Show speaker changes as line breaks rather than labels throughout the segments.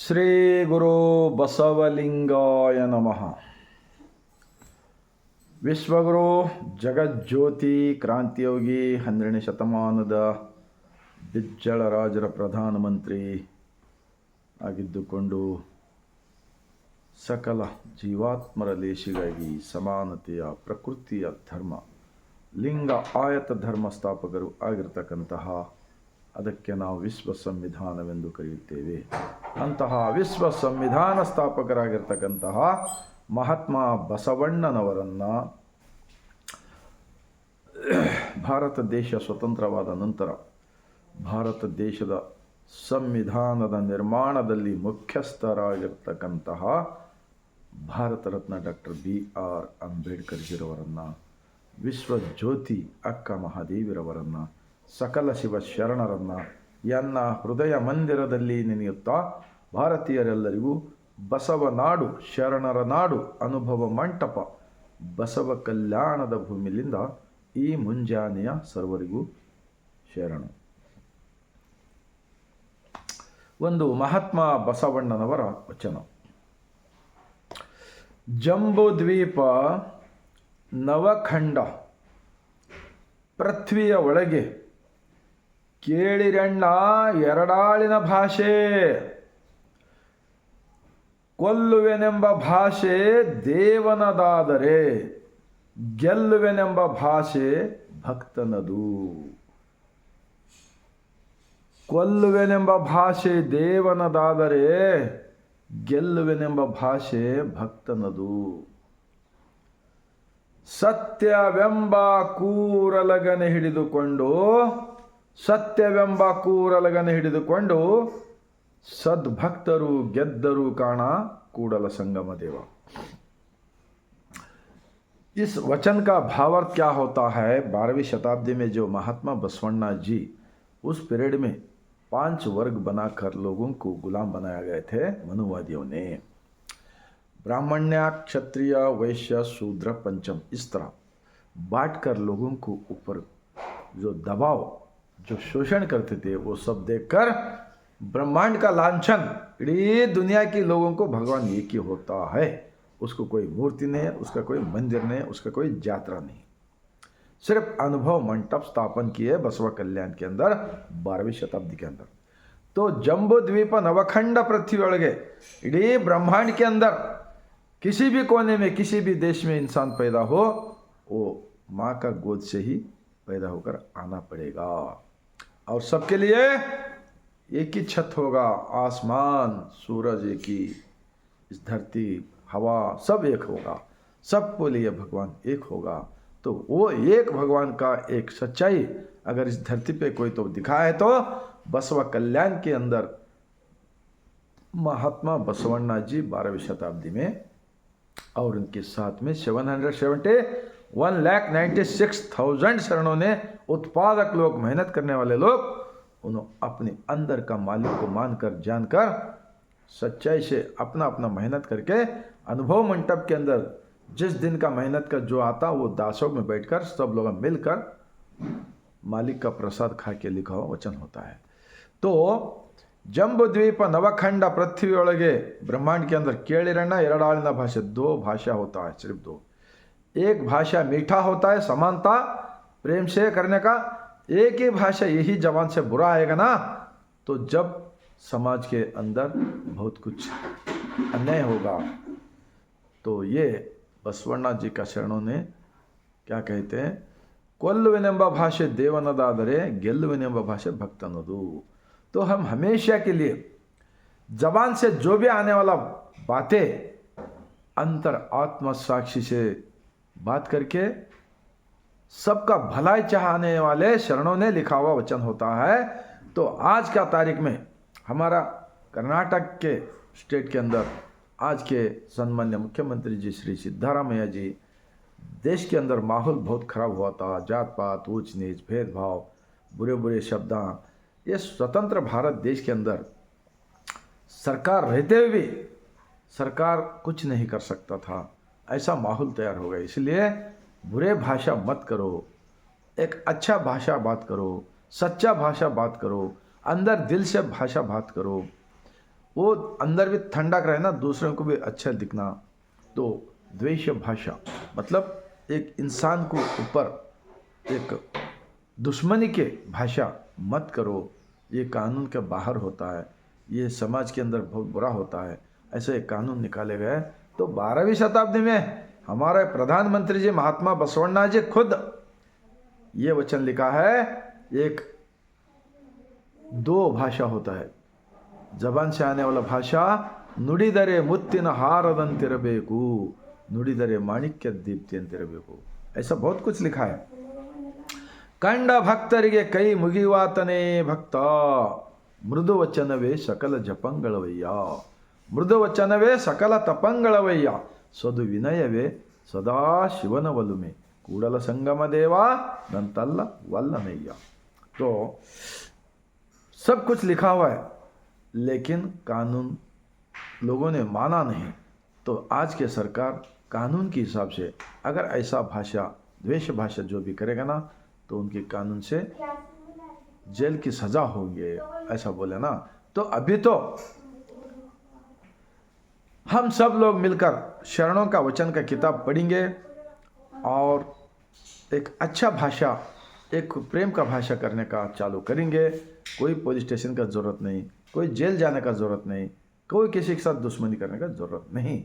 ಶ್ರೀ ಗುರು ಬಸವಲಿಂಗಾಯ ನಮಃ. ವಿಶ್ವಗುರು ಜಗಜ್ಯೋತಿ ಕ್ರಾಂತಿಯೋಗಿ 12ನೇ ಶತಮಾನದ ಬಿಜ್ಜಳರಾಜರ ಪ್ರಧಾನಮಂತ್ರಿ ಆಗಿದ್ದುಕೊಂಡು ಸಕಲ ಜೀವಾತ್ಮರ ಲೇಷಿಗಾಗಿ ಸಮಾನತೆಯ ಪ್ರಕೃತಿಯ ಧರ್ಮ ಲಿಂಗ ಆಯತ ಧರ್ಮ ಸ್ಥಾಪಕರು ಆಗಿರ್ತಕ್ಕಂತಹ ಅದಕ್ಕೆ ನಾವು ವಿಶ್ವ ಸಂವಿಧಾನವೆಂದು ಕರೆಯುತ್ತೇವೆ. ಅಂತಹ ವಿಶ್ವ ಸಂವಿಧಾನ ಸ್ಥಾಪಕರಾಗಿರ್ತಕ್ಕಂತಹ ಮಹಾತ್ಮ ಬಸವಣ್ಣನವರನ್ನು ಭಾರತ ದೇಶ ಸ್ವತಂತ್ರವಾದ ನಂತರ ಭಾರತ ದೇಶದ ಸಂವಿಧಾನದ ನಿರ್ಮಾಣದಲ್ಲಿ ಮುಖ್ಯಸ್ಥರಾಗಿರ್ತಕ್ಕಂತಹ ಭಾರತ ರತ್ನ ಡಾಕ್ಟರ್ BR ಅಂಬೇಡ್ಕರ್ಜಿರವರನ್ನು, ವಿಶ್ವಜ್ಯೋತಿ ಅಕ್ಕ ಮಹಾದೇವಿರವರನ್ನು, ಸಕಲ ಶಿವ ಶರಣರನ್ನು ಎನ್ನ ಹೃದಯ ಮಂದಿರದಲ್ಲಿ ನೆನೆಯುತ್ತಾ ಭಾರತೀಯರೆಲ್ಲರಿಗೂ ಬಸವನಾಡು ಶರಣರ ನಾಡು ಅನುಭವ ಮಂಟಪ ಬಸವ ಕಲ್ಯಾಣದ ಭೂಮಿಲಿಂದ ಈ ಮುಂಜಾನೆಯ ಸರ್ವರಿಗೂ ಶರಣು. ಒಂದು ಮಹಾತ್ಮ ಬಸವಣ್ಣನವರ ವಚನ. ಜಂಬೂದ್ವೀಪ ನವಖಂಡ ಪೃಥ್ವಿಯ ಒಳಗೆ ಕೇಳಿರಣ್ಣ ಎರಡಾಳಿನ ಭಾಷೆ, ಕೊಲ್ಲುವೆನೆಂಬ ಭಾಷೆ ದೇವನದಾದರೆ ಗೆಲ್ಲುವೆನೆಂಬ ಭಾಷೆ ಭಕ್ತನದು. ಕೊಲ್ಲುವೆನೆಂಬ ಭಾಷೆ ದೇವನದಾದರೆ ಗೆಲ್ಲುವೆನೆಂಬ ಭಾಷೆ ಭಕ್ತನದು. ಸತ್ಯವೆಂಬ ಕೂರಲಗನೆ ಹಿಡಿದುಕೊಂಡು ಸದ್ಭಕ್ತರು ಗೆದ್ದರು ಕಾಣ ಕೂಡಲ संगम देव. इस वचन का भावार्थ क्या होता है? 12वीं शताब्दी में जो महात्मा बसवण्णा जी उस पीरियड में 5 वर्ग बनाकर लोगों को गुलाम बनाया गए थे मनुवादियों ने. ब्राह्मण्य, क्षत्रिय, वैश्य, शूद्र, पंचम, इस तरह बांटकर लोगों को ऊपर जो दबाव, जो शोषण करते थे वो सब देखकर ब्रह्मांड का लांछन, इडीी दुनिया के लोगों को भगवान एक ही होता है, उसको कोई मूर्ति नहीं है, उसका कोई मंदिर नहीं है, उसका कोई यात्रा नहीं, सिर्फ अनुभव मंटप स्थापन किए बसवा कल्याण के अंदर 12वीं शताब्दी के अंदर. तो जम्बू द्वीप नवखंड पृथ्वी ಒಳಗೆ इडीी ब्रह्मांड के अंदर किसी भी कोने में किसी भी देश में इंसान पैदा हो वो माँ का गोद से ही पैदा होकर आना पड़ेगा. और सबके लिए एक ही छत होगा, आसमान सूरज एक ही, इस धरती हवा सब एक होगा, सबको लिए भगवान एक होगा. तो वो एक भगवान का एक सच्चाई अगर इस धरती पे कोई तो दिखा है तो बसवा कल्याण के अंदर महात्मा बसवण्णा जी 12वीं शताब्दी में और उनके साथ में 196,000 शरणों ने उत्पादक लोग, मेहनत करने वाले लोग, उन्होंने अपने अंदर का मालिक को मानकर जानकर सच्चाई से अपना अपना मेहनत करके अनुभव मंटप के अंदर जिस दिन का मेहनत का जो आता वो दासों में बैठकर सब लोग मिलकर मालिक का प्रसाद खा के लिखा हुआ वचन होता है. तो जम्बूद्वीप नवखंड पृथ्वी ಒಳಗೆ ब्रह्मांड के अंदर केಳಿರಣ್ಣ ಎರಡಾಳಿನ भाषा, 2 भाषा होता है, सिर्फ 2. एक भाषा मीठा होता है, समानता प्रेम से करने का. एक ही भाषा यही जबान से बुरा आएगा ना तो जब समाज के अंदर बहुत कुछ अन्याय होगा. तो ये बसवण्णा जी का शरणों ने क्या कहते हैं? ಕೊಲ್ಲುವೆನೆಂಬ ಭಾಷೆ ದೇವನದಾದರೆ ಗೆಲ್ಲುವೆನೆಂಬ ಭಾಷೆ ಭಕ್ತನದು. तो हम हमेशा के लिए जबान से जो भी आने वाला बातें अंतर आत्मा साक्षी से बात करके सबका भलाई चाहने वाले शरणों ने लिखा हुआ वचन होता है. तो आज का तारीख में हमारा कर्नाटक के स्टेट के अंदर आज के सम्मान्य मुख्यमंत्री जी श्री सिद्धारामैया जी, देश के अंदर माहौल बहुत खराब हुआ था, जात पात, ऊंच नीच, भेदभाव, बुरे बुरे शब्द. ये स्वतंत्र भारत देश के अंदर सरकार रहते हुए भी सरकार कुछ नहीं कर सकता था, ऐसा माहौल तैयार हो गया. इसलिए बुरे भाषा मत करो, एक अच्छा भाषा बात करो, सच्चा भाषा बात करो, अंदर दिल से भाषा बात करो. वो अंदर भी ठंडक रहे ना, दूसरों को भी अच्छा दिखना। तो द्वेष भाषा मतलब एक इंसान को ऊपर एक दुश्मनी के भाषा मत करो, ये कानून के बाहर होता है, ये समाज के अंदर बहुत बुरा होता है। ऐसे एक कानून निकाले गए। तो 12वीं शताब्दी में हमारे प्रधानमंत्री जी महात्मा बसवण्णा जी खुद ये वचन लिखा है, एक दो भाषा होता है, जबान से आने वाला भाषा, ನುಡಿದರೆ ಮುತ್ತಿನ ಹಾರದಂತಿರಬೇಕು, ನುಡಿದರೆ ಮಾಣಿಕ್ಯ ದೀಪ್ತಿಯಂತಿರಬೇಕು। ऐसा बहुत कुछ लिखा है। ಕಂಡ ಭಕ್ತರಿಗೆ ಕೈ ಮುಗಿಯುವಾತನೇ ಭಕ್ತ, ಮೃದು ವಚನವೇ ಸಕಲ ಜಪಂಗಳವಯ್ಯ, ಮೃದು ವಚನವೇ ಸಕಲ ತಪಂಗಳವಯ್ಯ, ಸದು ವಿನಯವೇ ಸದಾ ಶಿವನ ಒಲುಮೆ, ಕೂಡಲ ಸಂಗಮ ದೇವ ನಂತಲ್ಲ वल्लनैया। तो सब कुछ लिखा हुआ है, लेकिन कानून लोगों ने माना नहीं। तो आज के सरकार कानून के हिसाब से अगर ऐसा भाषा, द्वेष भाषा जो भी करेगा ना, तो उनके कानून से जेल की सजा होगी, ऐसा बोले ना। तो अभी तो हम सब लोग मिलकर शरणों का वचन का किताब पढ़ेंगे और एक अच्छा भाषा, एक प्रेम का भाषा करने का चालू करेंगे। कोई पुलिस स्टेशन का ज़रूरत नहीं, कोई जेल जाने का ज़रूरत नहीं, कोई किसी के साथ दुश्मनी करने का ज़रूरत नहीं।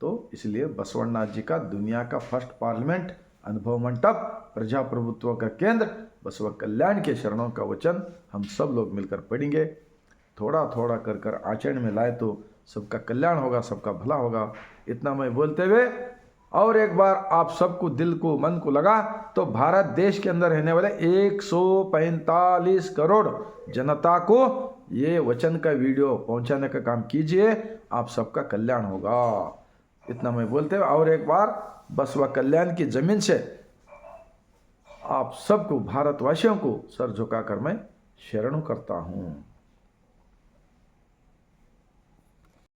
तो इसलिए बसवण्णा जी का दुनिया का फर्स्ट पार्लियामेंट, अनुभव मंडप, प्रजाप्रभुत्व का केंद्र, बसव कल्याण के शरणों का वचन हम सब लोग मिलकर पढ़ेंगे। थोड़ा थोड़ा कर कर आचरण में लाए तो सबका कल्याण होगा, सबका भला होगा। इतना मैं बोलते हुए और एक बार आप सबको दिल को, मन को लगा तो भारत देश के अंदर रहने वाले 145 करोड़ जनता को ये वचन का वीडियो पहुंचाने का काम कीजिए, आप सबका कल्याण होगा। इतना मैं बोलते हुए और एक बार बसवा कल्याण की जमीन से आप सबको, भारतवासियों को सर झुकाकर मैं शरण करता हूँ।